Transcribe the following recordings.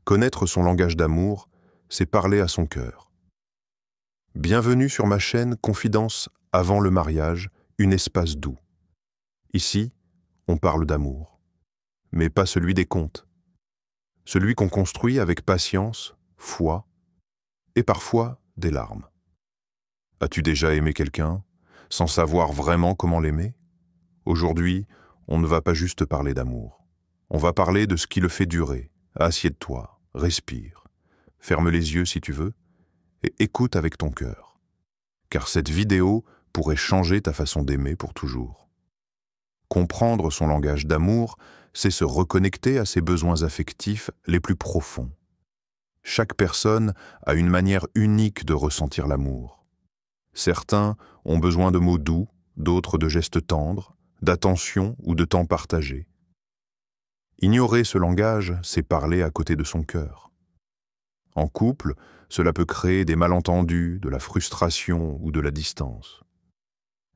Connaître son langage d'amour, c'est parler à son cœur. Bienvenue sur ma chaîne Confidence avant le mariage, un espace doux. Ici, on parle d'amour, mais pas celui des contes. Celui qu'on construit avec patience, foi et parfois des larmes. As-tu déjà aimé quelqu'un, sans savoir vraiment comment l'aimer? Aujourd'hui, on ne va pas juste parler d'amour. On va parler de ce qui le fait durer. Assieds-toi, respire, ferme les yeux si tu veux, et écoute avec ton cœur. Car cette vidéo pourrait changer ta façon d'aimer pour toujours. Comprendre son langage d'amour, c'est se reconnecter à ses besoins affectifs les plus profonds. Chaque personne a une manière unique de ressentir l'amour. Certains ont besoin de mots doux, d'autres de gestes tendres, d'attention ou de temps partagé. Ignorer ce langage, c'est parler à côté de son cœur. En couple, cela peut créer des malentendus, de la frustration ou de la distance.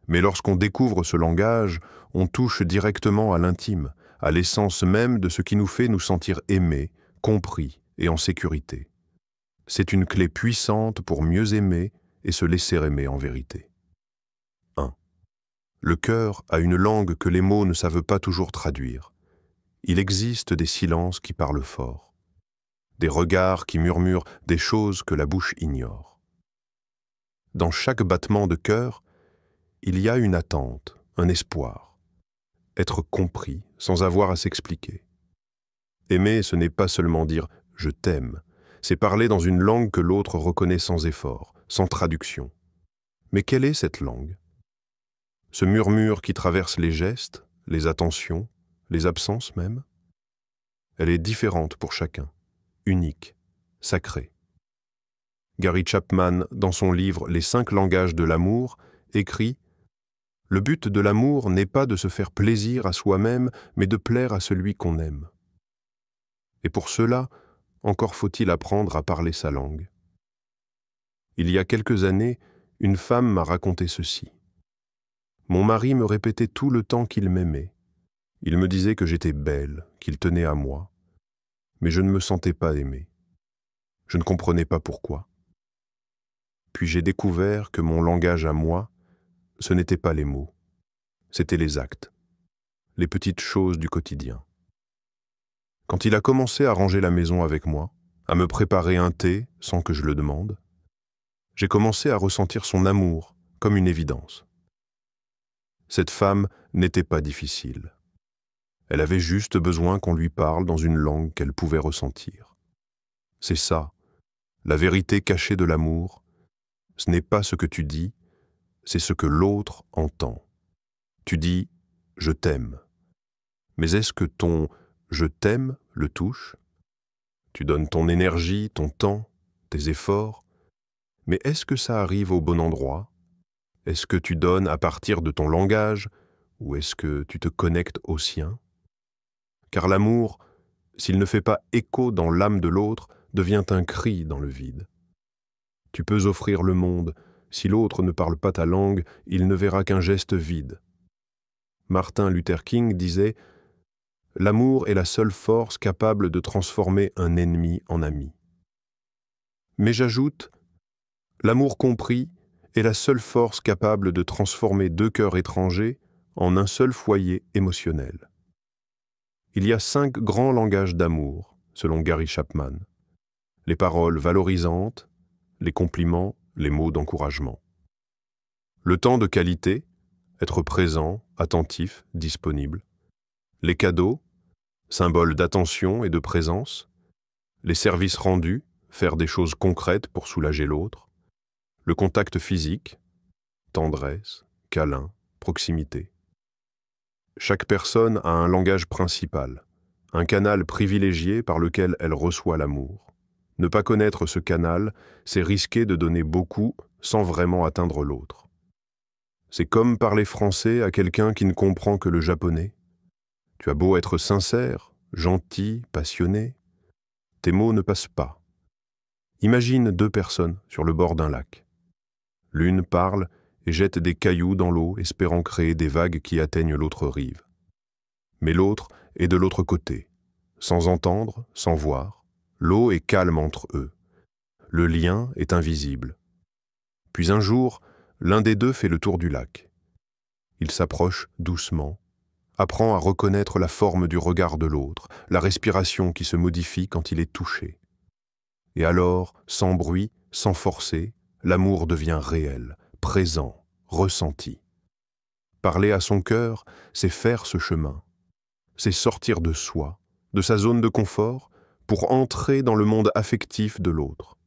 Mais lorsqu'on découvre ce langage, on touche directement à l'intime, à l'essence même de ce qui nous fait nous sentir aimés, compris et en sécurité. C'est une clé puissante pour mieux aimer et se laisser aimer en vérité. 1. Le cœur a une langue que les mots ne savent pas toujours traduire. Il existe des silences qui parlent fort, des regards qui murmurent des choses que la bouche ignore. Dans chaque battement de cœur, il y a une attente, un espoir, être compris sans avoir à s'expliquer. Aimer, ce n'est pas seulement dire « je t'aime », c'est parler dans une langue que l'autre reconnaît sans effort, sans traduction. Mais quelle est cette langue? Ce murmure qui traverse les gestes, les attentions, les absences même? Elle est différente pour chacun, unique, sacrée. Gary Chapman, dans son livre « Les 5 langages de l'amour », écrit « Le but de l'amour n'est pas de se faire plaisir à soi-même, mais de plaire à celui qu'on aime. » Et pour cela, encore faut-il apprendre à parler sa langue. Il y a quelques années, une femme m'a raconté ceci. Mon mari me répétait tout le temps qu'il m'aimait. Il me disait que j'étais belle, qu'il tenait à moi. Mais je ne me sentais pas aimée. Je ne comprenais pas pourquoi. Puis j'ai découvert que mon langage à moi, ce n'était pas les mots, c'était les actes, les petites choses du quotidien. Quand il a commencé à ranger la maison avec moi, à me préparer un thé sans que je le demande, j'ai commencé à ressentir son amour comme une évidence. Cette femme n'était pas difficile. Elle avait juste besoin qu'on lui parle dans une langue qu'elle pouvait ressentir. C'est ça, la vérité cachée de l'amour. Ce n'est pas ce que tu dis, c'est ce que l'autre entend. Tu dis « je t'aime ». Mais est-ce que ton « je t'aime » le touche? Tu donnes ton énergie, ton temps, tes efforts. Mais est-ce que ça arrive au bon endroit? Est-ce que tu donnes à partir de ton langage ou est-ce que tu te connectes au sien? Car l'amour, s'il ne fait pas écho dans l'âme de l'autre, devient un cri dans le vide. Tu peux offrir le monde, si l'autre ne parle pas ta langue, il ne verra qu'un geste vide. Martin Luther King disait « L'amour est la seule force capable de transformer un ennemi en ami. » Mais j'ajoute « L'amour compris est la seule force capable de transformer 2 cœurs étrangers en un seul foyer émotionnel. » Il y a 5 grands langages d'amour, selon Gary Chapman. Les paroles valorisantes, les compliments, les mots d'encouragement. Le temps de qualité, être présent, attentif, disponible. Les cadeaux, symbole d'attention et de présence. Les services rendus, faire des choses concrètes pour soulager l'autre. Le contact physique, tendresse, câlin, proximité. Chaque personne a un langage principal, un canal privilégié par lequel elle reçoit l'amour. Ne pas connaître ce canal, c'est risquer de donner beaucoup sans vraiment atteindre l'autre. C'est comme parler français à quelqu'un qui ne comprend que le japonais. Tu as beau être sincère, gentil, passionné, tes mots ne passent pas. Imagine 2 personnes sur le bord d'un lac. L'une parle et jette des cailloux dans l'eau, espérant créer des vagues qui atteignent l'autre rive. Mais l'autre est de l'autre côté, sans entendre, sans voir, L'eau est calme entre eux. Le lien est invisible. Puis un jour, l'un des deux fait le tour du lac. Il s'approche doucement, apprend à reconnaître la forme du regard de l'autre, la respiration qui se modifie quand il est touché. Et alors, sans bruit, sans forcer, l'amour devient réel, présent, ressenti. Parler à son cœur, c'est faire ce chemin. C'est sortir de soi, de sa zone de confort, pour entrer dans le monde affectif de l'autre.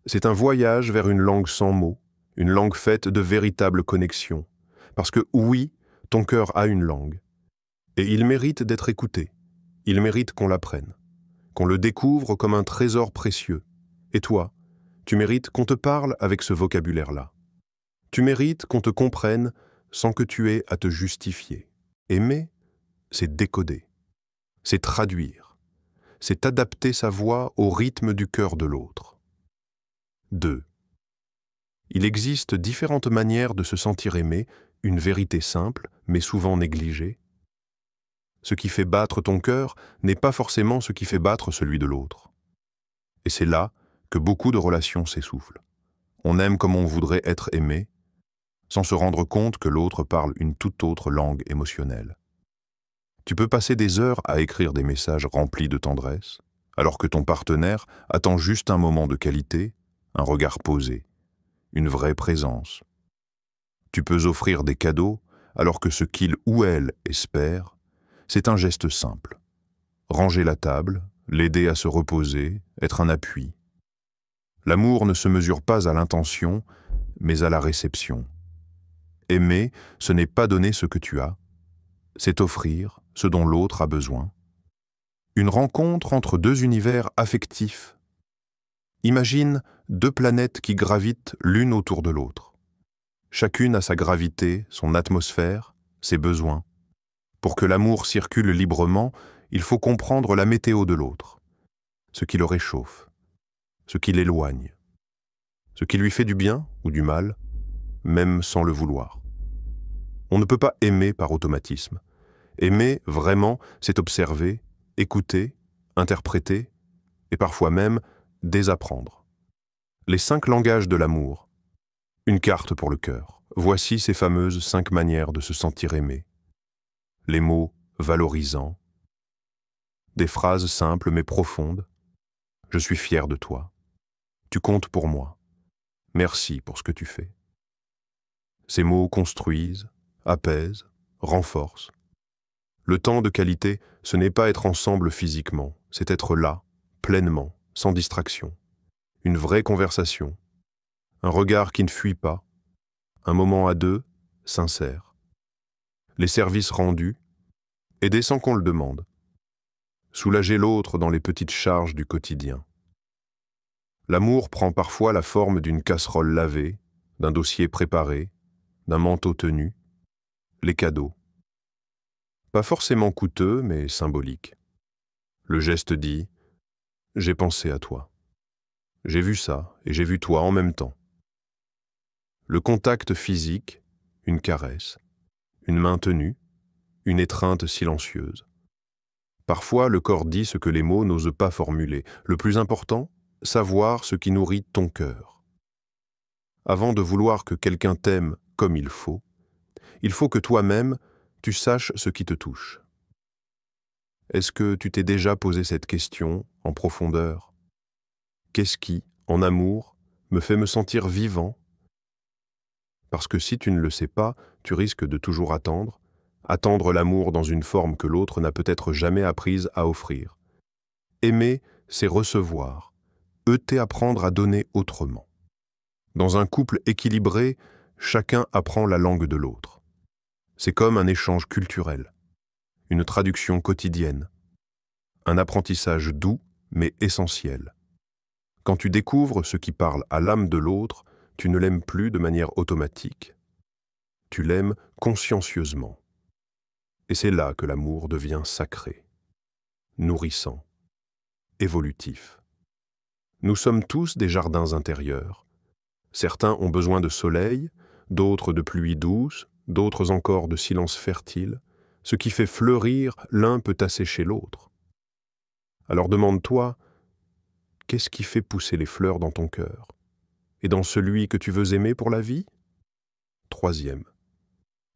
C'est un voyage vers une langue sans mots, une langue faite de véritables connexions. Parce que oui, ton cœur a une langue. Et il mérite d'être écouté. Il mérite qu'on l'apprenne. Qu'on le découvre comme un trésor précieux. Et toi, tu mérites qu'on te parle avec ce vocabulaire-là. Tu mérites qu'on te comprenne sans que tu aies à te justifier. Aimer, c'est décoder. C'est traduire. C'est adapter sa voix au rythme du cœur de l'autre. 2. Il existe différentes manières de se sentir aimé, une vérité simple, mais souvent négligée. Ce qui fait battre ton cœur n'est pas forcément ce qui fait battre celui de l'autre. Et c'est là que beaucoup de relations s'essoufflent. On aime comme on voudrait être aimé, sans se rendre compte que l'autre parle une toute autre langue émotionnelle. Tu peux passer des heures à écrire des messages remplis de tendresse, alors que ton partenaire attend juste un moment de qualité, un regard posé, une vraie présence. Tu peux offrir des cadeaux, alors que ce qu'il ou elle espère, c'est un geste simple. Ranger la table, l'aider à se reposer, être un appui. L'amour ne se mesure pas à l'intention, mais à la réception. Aimer, ce n'est pas donner ce que tu as, c'est offrir ce dont l'autre a besoin. Une rencontre entre deux univers affectifs. Imagine deux planètes qui gravitent l'une autour de l'autre. Chacune a sa gravité, son atmosphère, ses besoins. Pour que l'amour circule librement, il faut comprendre la météo de l'autre, ce qui le réchauffe, ce qui l'éloigne, ce qui lui fait du bien ou du mal, même sans le vouloir. On ne peut pas aimer par automatisme. Aimer, vraiment, c'est observer, écouter, interpréter, et parfois même désapprendre. Les 5 langages de l'amour. Une carte pour le cœur. Voici ces fameuses 5 manières de se sentir aimé. Les mots valorisants. Des phrases simples mais profondes. Je suis fier de toi. Tu comptes pour moi. Merci pour ce que tu fais. Ces mots construisent, apaisent, renforcent. Le temps de qualité, ce n'est pas être ensemble physiquement, c'est être là, pleinement, sans distraction. Une vraie conversation, un regard qui ne fuit pas, un moment à deux, sincère. Les services rendus, aider sans qu'on le demande. Soulager l'autre dans les petites charges du quotidien. L'amour prend parfois la forme d'une casserole lavée, d'un dossier préparé, d'un manteau tenu. Les cadeaux. Pas forcément coûteux, mais symboliques. Le geste dit « J'ai pensé à toi. J'ai vu ça et j'ai vu toi en même temps. » Le contact physique, une caresse, une main tenue, une étreinte silencieuse. Parfois, le corps dit ce que les mots n'osent pas formuler. Le plus important, savoir ce qui nourrit ton cœur. Avant de vouloir que quelqu'un t'aime comme il faut que toi-même, tu saches ce qui te touche. Est-ce que tu t'es déjà posé cette question en profondeur? Qu'est-ce qui, en amour, me fait me sentir vivant? Parce que si tu ne le sais pas, tu risques de toujours attendre l'amour dans une forme que l'autre n'a peut-être jamais apprise à offrir. Aimer, c'est recevoir, apprendre à donner autrement. Dans un couple équilibré, chacun apprend la langue de l'autre. C'est comme un échange culturel, une traduction quotidienne, un apprentissage doux mais essentiel. Quand tu découvres ce qui parle à l'âme de l'autre, tu ne l'aimes plus de manière automatique. Tu l'aimes consciencieusement. Et c'est là que l'amour devient sacré, nourrissant, évolutif. Nous sommes tous des jardins intérieurs. Certains ont besoin de soleil, d'autres de pluie douce, d'autres encore de silence fertile. Ce qui fait fleurir, l'un peut assécher l'autre. Alors demande-toi, qu'est-ce qui fait pousser les fleurs dans ton cœur? Et dans celui que tu veux aimer pour la vie? Troisième.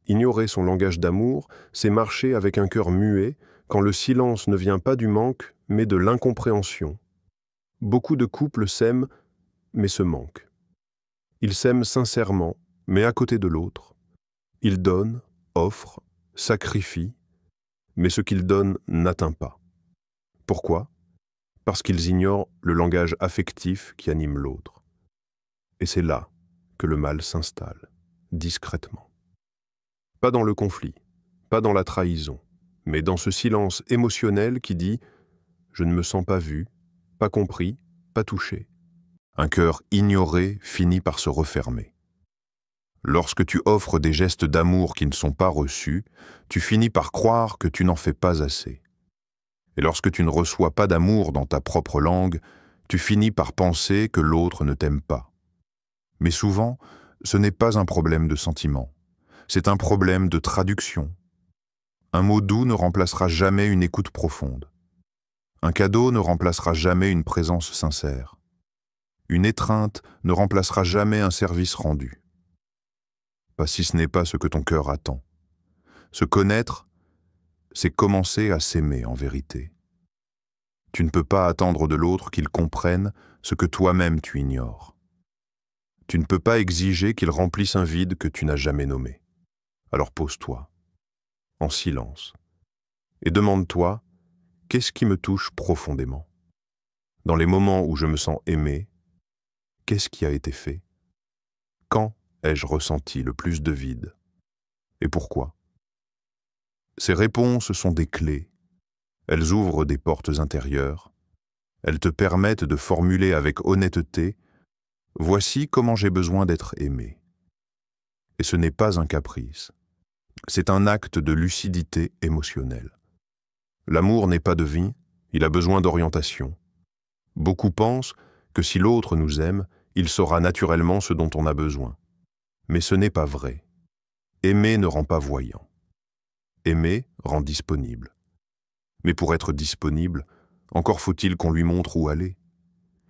Ignorer son langage d'amour, c'est marcher avec un cœur muet quand le silence ne vient pas du manque, mais de l'incompréhension. Beaucoup de couples s'aiment, mais se manquent. Ils s'aiment sincèrement, mais à côté de l'autre. Ils donnent, offrent, sacrifient, mais ce qu'ils donnent n'atteint pas. Pourquoi? Parce qu'ils ignorent le langage affectif qui anime l'autre. Et c'est là que le mal s'installe, discrètement. Pas dans le conflit, pas dans la trahison, mais dans ce silence émotionnel qui dit « je ne me sens pas vu, pas compris, pas touché ». Un cœur ignoré finit par se refermer. Lorsque tu offres des gestes d'amour qui ne sont pas reçus, tu finis par croire que tu n'en fais pas assez. Et lorsque tu ne reçois pas d'amour dans ta propre langue, tu finis par penser que l'autre ne t'aime pas. Mais souvent, ce n'est pas un problème de sentiment, c'est un problème de traduction. Un mot doux ne remplacera jamais une écoute profonde. Un cadeau ne remplacera jamais une présence sincère. Une étreinte ne remplacera jamais un service rendu. Pas si ce n'est pas ce que ton cœur attend. Se connaître, c'est commencer à s'aimer en vérité. Tu ne peux pas attendre de l'autre qu'il comprenne ce que toi-même tu ignores. Tu ne peux pas exiger qu'il remplisse un vide que tu n'as jamais nommé. Alors pose-toi, en silence, et demande-toi, qu'est-ce qui me touche profondément? Dans les moments où je me sens aimé, qu'est-ce qui a été fait? Quand ai-je ressenti le plus de vide? Et pourquoi? Ces réponses sont des clés. Elles ouvrent des portes intérieures. Elles te permettent de formuler avec honnêteté « Voici comment j'ai besoin d'être aimé ». Et ce n'est pas un caprice. C'est un acte de lucidité émotionnelle. L'amour n'est pas de vie, il a besoin d'orientation. Beaucoup pensent que si l'autre nous aime, il saura naturellement ce dont on a besoin. Mais ce n'est pas vrai. Aimer ne rend pas voyant. Aimer rend disponible. Mais pour être disponible, encore faut-il qu'on lui montre où aller.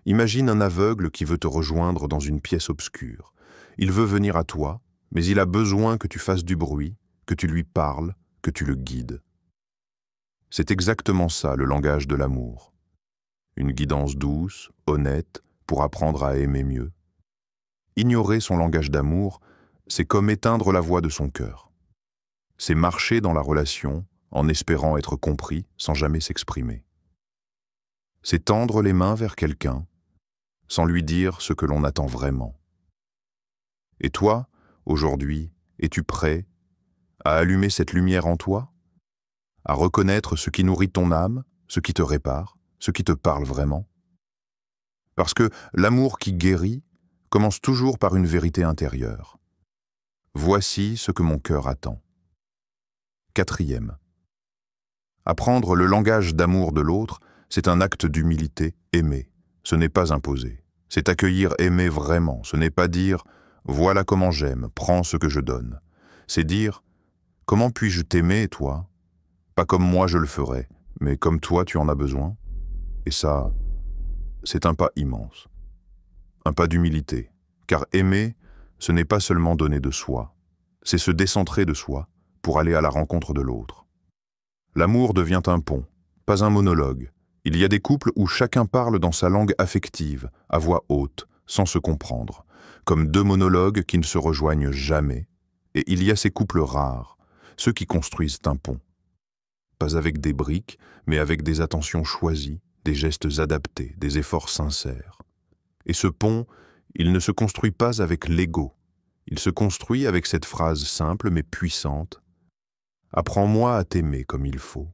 Imagine un aveugle qui veut te rejoindre dans une pièce obscure. Il veut venir à toi, mais il a besoin que tu fasses du bruit, que tu lui parles, que tu le guides. C'est exactement ça le langage de l'amour. Une guidance douce, honnête, pour apprendre à aimer mieux. Ignorer son langage d'amour, c'est comme éteindre la voix de son cœur. C'est marcher dans la relation en espérant être compris sans jamais s'exprimer. C'est tendre les mains vers quelqu'un sans lui dire ce que l'on attend vraiment. Et toi, aujourd'hui, es-tu prêt à allumer cette lumière en toi? À reconnaître ce qui nourrit ton âme, ce qui te répare, ce qui te parle vraiment? Parce que l'amour qui guérit commence toujours par une vérité intérieure. Voici ce que mon cœur attend. Quatrième. Apprendre le langage d'amour de l'autre, c'est un acte d'humilité, aimer. Ce n'est pas imposer. C'est accueillir, aimer vraiment. Ce n'est pas dire « voilà comment j'aime, prends ce que je donne ». C'est dire « comment puis-je t'aimer, toi ?» Pas comme moi je le ferais, mais comme toi tu en as besoin. Et ça, c'est un pas immense. Un pas d'humilité. Car aimer, ce n'est pas seulement donner de soi. C'est se décentrer de soi pour aller à la rencontre de l'autre. L'amour devient un pont, pas un monologue. Il y a des couples où chacun parle dans sa langue affective, à voix haute, sans se comprendre, comme deux monologues qui ne se rejoignent jamais. Et il y a ces couples rares, ceux qui construisent un pont. Pas avec des briques, mais avec des attentions choisies, des gestes adaptés, des efforts sincères. Et ce pont, il ne se construit pas avec l'ego. Il se construit avec cette phrase simple mais puissante. « Apprends-moi à t'aimer comme il faut ».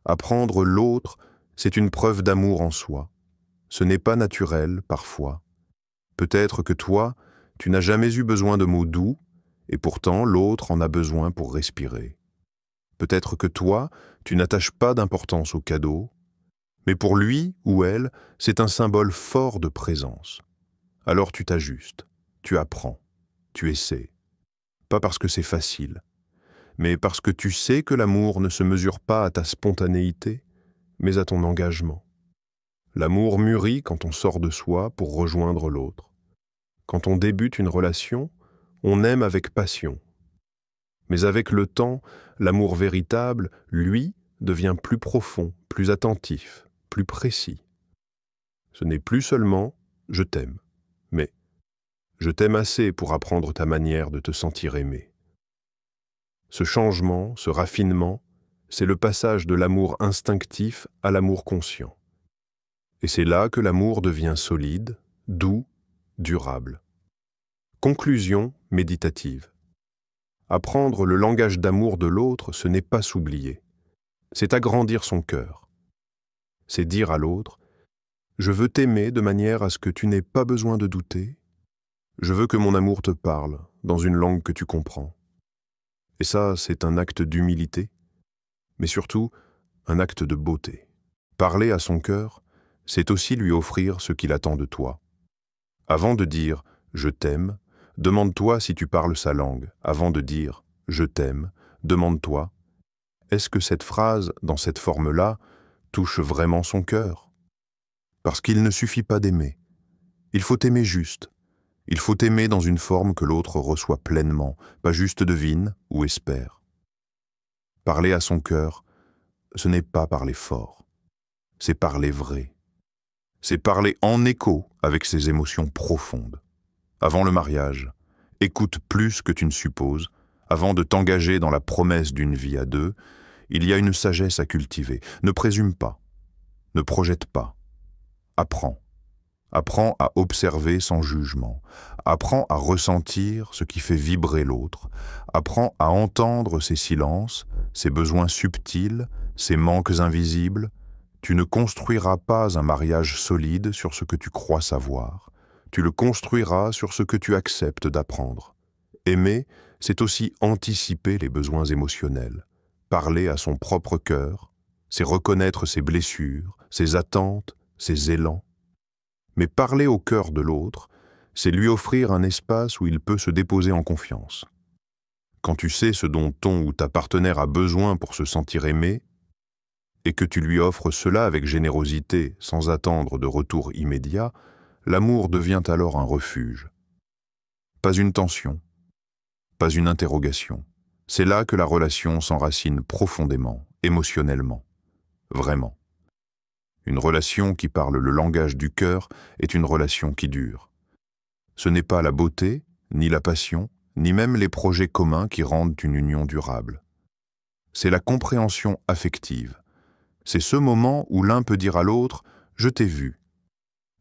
Apprendre l'autre, c'est une preuve d'amour en soi. Ce n'est pas naturel, parfois. Peut-être que toi, tu n'as jamais eu besoin de mots doux, et pourtant l'autre en a besoin pour respirer. Peut-être que toi, tu n'attaches pas d'importance au cadeau, mais pour lui ou elle, c'est un symbole fort de présence. Alors tu t'ajustes, tu apprends, tu essaies. Pas parce que c'est facile, mais parce que tu sais que l'amour ne se mesure pas à ta spontanéité, mais à ton engagement. L'amour mûrit quand on sort de soi pour rejoindre l'autre. Quand on débute une relation, on aime avec passion. Mais avec le temps, l'amour véritable, lui, devient plus profond, plus attentif, plus précis. Ce n'est plus seulement « je t'aime », mais « je t'aime assez pour apprendre ta manière de te sentir aimé ». Ce changement, ce raffinement, c'est le passage de l'amour instinctif à l'amour conscient. Et c'est là que l'amour devient solide, doux, durable. Conclusion méditative. Apprendre le langage d'amour de l'autre, ce n'est pas s'oublier. C'est agrandir son cœur. C'est dire à l'autre « Je veux t'aimer de manière à ce que tu n'aies pas besoin de douter. Je veux que mon amour te parle dans une langue que tu comprends. » Et ça, c'est un acte d'humilité, mais surtout un acte de beauté. Parler à son cœur, c'est aussi lui offrir ce qu'il attend de toi. Avant de dire « je t'aime », demande-toi si tu parles sa langue. Avant de dire « je t'aime », demande-toi « est-ce que cette phrase, dans cette forme-là, touche vraiment son cœur ?» Parce qu'il ne suffit pas d'aimer. Il faut aimer juste. Il faut aimer dans une forme que l'autre reçoit pleinement, pas juste devine ou espère. Parler à son cœur, ce n'est pas parler fort, c'est parler vrai. C'est parler en écho avec ses émotions profondes. Avant le mariage, écoute plus que tu ne supposes. Avant de t'engager dans la promesse d'une vie à deux, il y a une sagesse à cultiver. Ne présume pas, ne projette pas. Apprends. Apprends à observer sans jugement. Apprends à ressentir ce qui fait vibrer l'autre. Apprends à entendre ses silences, ses besoins subtils, ses manques invisibles. Tu ne construiras pas un mariage solide sur ce que tu crois savoir. Tu le construiras sur ce que tu acceptes d'apprendre. Aimer, c'est aussi anticiper les besoins émotionnels. Parler à son propre cœur, c'est reconnaître ses blessures, ses attentes, ses élans. Mais parler au cœur de l'autre, c'est lui offrir un espace où il peut se déposer en confiance. Quand tu sais ce dont ton ou ta partenaire a besoin pour se sentir aimé, et que tu lui offres cela avec générosité sans attendre de retour immédiat, l'amour devient alors un refuge. Pas une tension, pas une interrogation. C'est là que la relation s'enracine profondément, émotionnellement, vraiment. Une relation qui parle le langage du cœur est une relation qui dure. Ce n'est pas la beauté, ni la passion, ni même les projets communs qui rendent une union durable. C'est la compréhension affective. C'est ce moment où l'un peut dire à l'autre « Je t'ai vu,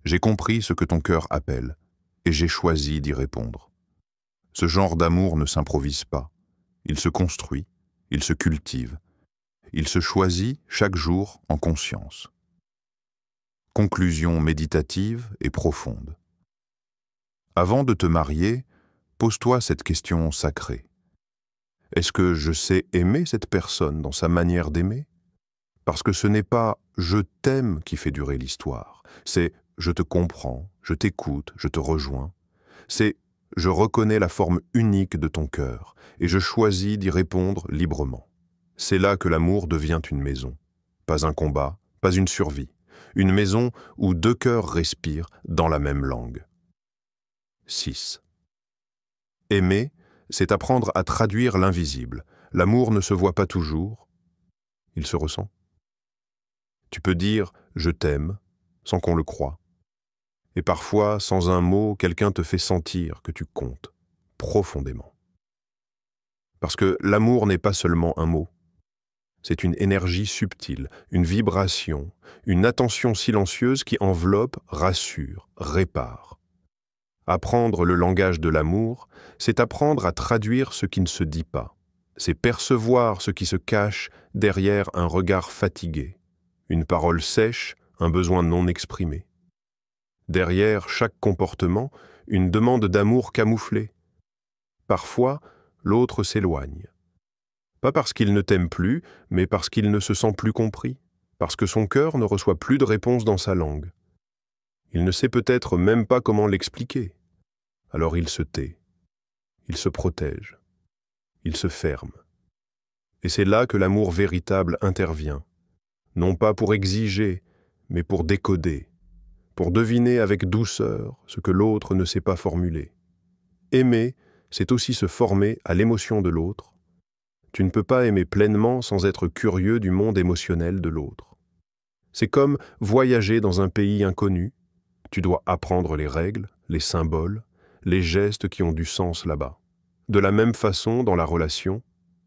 j'ai compris ce que ton cœur appelle, et j'ai choisi d'y répondre. » Ce genre d'amour ne s'improvise pas. Il se construit, il se cultive. Il se choisit chaque jour en conscience. Conclusion méditative et profonde. Avant de te marier, pose-toi cette question sacrée. Est-ce que je sais aimer cette personne dans sa manière d'aimer ? Parce que ce n'est pas « je t'aime » qui fait durer l'histoire. C'est « je te comprends, je t'écoute, je te rejoins ». C'est « je reconnais la forme unique de ton cœur et je choisis d'y répondre librement ». C'est là que l'amour devient une maison. Pas un combat, pas une survie. Une maison où deux cœurs respirent dans la même langue. 6. Aimer, c'est apprendre à traduire l'invisible. L'amour ne se voit pas toujours, il se ressent. Tu peux dire « je t'aime » sans qu'on le croie. Et parfois, sans un mot, quelqu'un te fait sentir que tu comptes, profondément. Parce que l'amour n'est pas seulement un mot. C'est une énergie subtile, une vibration, une attention silencieuse qui enveloppe, rassure, répare. Apprendre le langage de l'amour, c'est apprendre à traduire ce qui ne se dit pas. C'est percevoir ce qui se cache derrière un regard fatigué, une parole sèche, un besoin non exprimé. Derrière chaque comportement, une demande d'amour camouflée. Parfois, l'autre s'éloigne. Pas parce qu'il ne t'aime plus, mais parce qu'il ne se sent plus compris, parce que son cœur ne reçoit plus de réponse dans sa langue. Il ne sait peut-être même pas comment l'expliquer. Alors il se tait, il se protège, il se ferme. Et c'est là que l'amour véritable intervient, non pas pour exiger, mais pour décoder, pour deviner avec douceur ce que l'autre ne sait pas formuler. Aimer, c'est aussi se former à l'émotion de l'autre. Tu ne peux pas aimer pleinement sans être curieux du monde émotionnel de l'autre. C'est comme voyager dans un pays inconnu. Tu dois apprendre les règles, les symboles, les gestes qui ont du sens là-bas. De la même façon, dans la relation,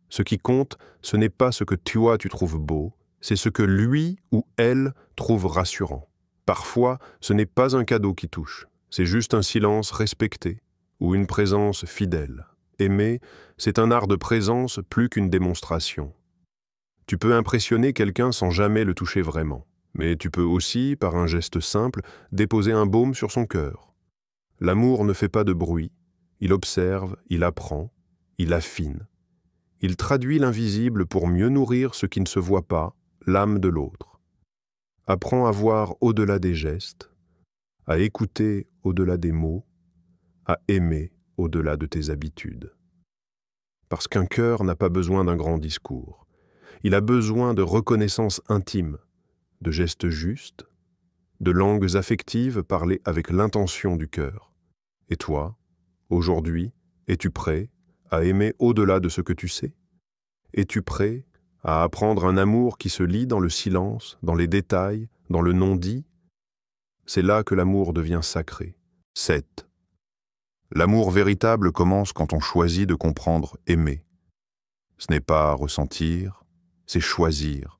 ce qui compte, ce n'est pas ce que toi tu trouves beau, c'est ce que lui ou elle trouve rassurant. Parfois, ce n'est pas un cadeau qui touche, c'est juste un silence respecté ou une présence fidèle. Aimer, c'est un art de présence plus qu'une démonstration. Tu peux impressionner quelqu'un sans jamais le toucher vraiment, mais tu peux aussi, par un geste simple, déposer un baume sur son cœur. L'amour ne fait pas de bruit, il observe, il apprend, il affine. Il traduit l'invisible pour mieux nourrir ce qui ne se voit pas, l'âme de l'autre. Apprends à voir au-delà des gestes, à écouter au-delà des mots, à aimer au-delà de tes habitudes. Parce qu'un cœur n'a pas besoin d'un grand discours. Il a besoin de reconnaissance intime, de gestes justes, de langues affectives parlées avec l'intention du cœur. Et toi, aujourd'hui, es-tu prêt à aimer au-delà de ce que tu sais? Es-tu prêt à apprendre un amour qui se lie dans le silence, dans les détails, dans le non-dit? C'est là que l'amour devient sacré. 7. L'amour véritable commence quand on choisit de comprendre aimer. Ce n'est pas ressentir, c'est choisir.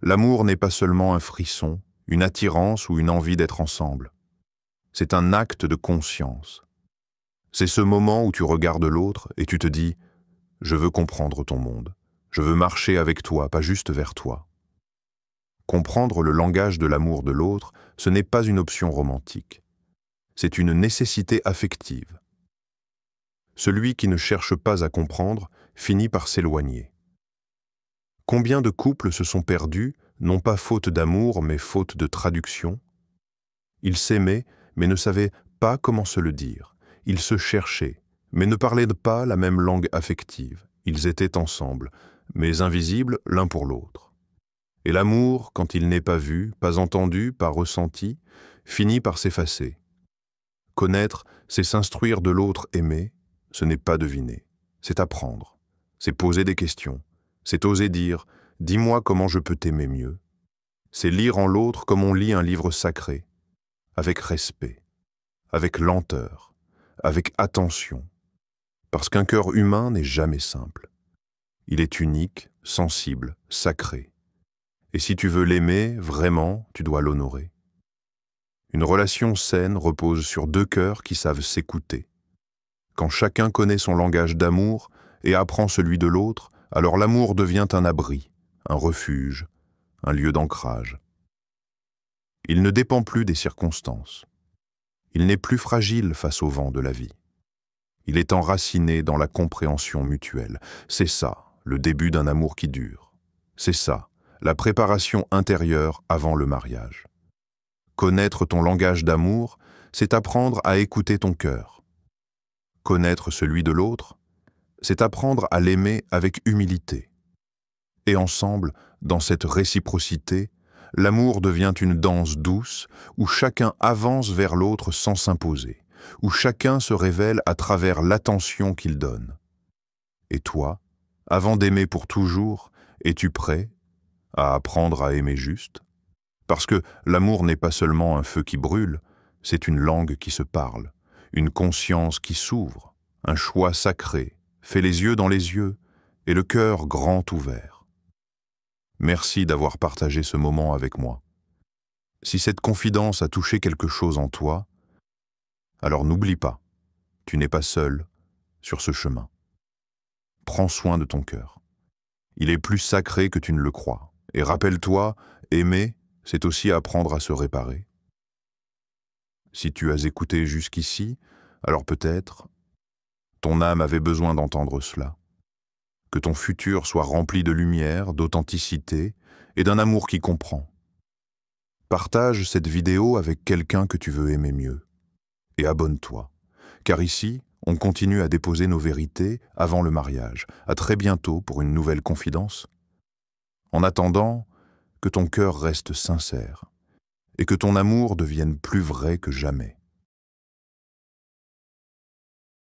L'amour n'est pas seulement un frisson, une attirance ou une envie d'être ensemble. C'est un acte de conscience. C'est ce moment où tu regardes l'autre et tu te dis « Je veux comprendre ton monde. Je veux marcher avec toi, pas juste vers toi. » Comprendre le langage de l'amour de l'autre, ce n'est pas une option romantique. C'est une nécessité affective. Celui qui ne cherche pas à comprendre finit par s'éloigner. Combien de couples se sont perdus, non pas faute d'amour, mais faute de traduction? Ils s'aimaient, mais ne savaient pas comment se le dire. Ils se cherchaient, mais ne parlaient pas la même langue affective. Ils étaient ensemble, mais invisibles l'un pour l'autre. Et l'amour, quand il n'est pas vu, pas entendu, pas ressenti, finit par s'effacer. Connaître, c'est s'instruire de l'autre aimé, ce n'est pas deviner, c'est apprendre, c'est poser des questions, c'est oser dire « dis-moi comment je peux t'aimer mieux ». C'est lire en l'autre comme on lit un livre sacré, avec respect, avec lenteur, avec attention, parce qu'un cœur humain n'est jamais simple. Il est unique, sensible, sacré. Et si tu veux l'aimer, vraiment, tu dois l'honorer. Une relation saine repose sur deux cœurs qui savent s'écouter. Quand chacun connaît son langage d'amour et apprend celui de l'autre, alors l'amour devient un abri, un refuge, un lieu d'ancrage. Il ne dépend plus des circonstances. Il n'est plus fragile face au vent de la vie. Il est enraciné dans la compréhension mutuelle. C'est ça, le début d'un amour qui dure. C'est ça, la préparation intérieure avant le mariage. Connaître ton langage d'amour, c'est apprendre à écouter ton cœur. Connaître celui de l'autre, c'est apprendre à l'aimer avec humilité. Et ensemble, dans cette réciprocité, l'amour devient une danse douce où chacun avance vers l'autre sans s'imposer, où chacun se révèle à travers l'attention qu'il donne. Et toi, avant d'aimer pour toujours, es-tu prêt à apprendre à aimer juste? Parce que l'amour n'est pas seulement un feu qui brûle, c'est une langue qui se parle, une conscience qui s'ouvre, un choix sacré, fait les yeux dans les yeux et le cœur grand ouvert. Merci d'avoir partagé ce moment avec moi. Si cette confidence a touché quelque chose en toi, alors n'oublie pas, tu n'es pas seul sur ce chemin. Prends soin de ton cœur. Il est plus sacré que tu ne le crois. Et rappelle-toi, aimer, c'est aussi apprendre à se réparer. Si tu as écouté jusqu'ici, alors peut-être ton âme avait besoin d'entendre cela. Que ton futur soit rempli de lumière, d'authenticité et d'un amour qui comprend. Partage cette vidéo avec quelqu'un que tu veux aimer mieux. Et abonne-toi, car ici, on continue à déposer nos vérités avant le mariage. À très bientôt pour une nouvelle confidence. En attendant, que que ton cœur reste sincère et que ton amour devienne plus vrai que jamais.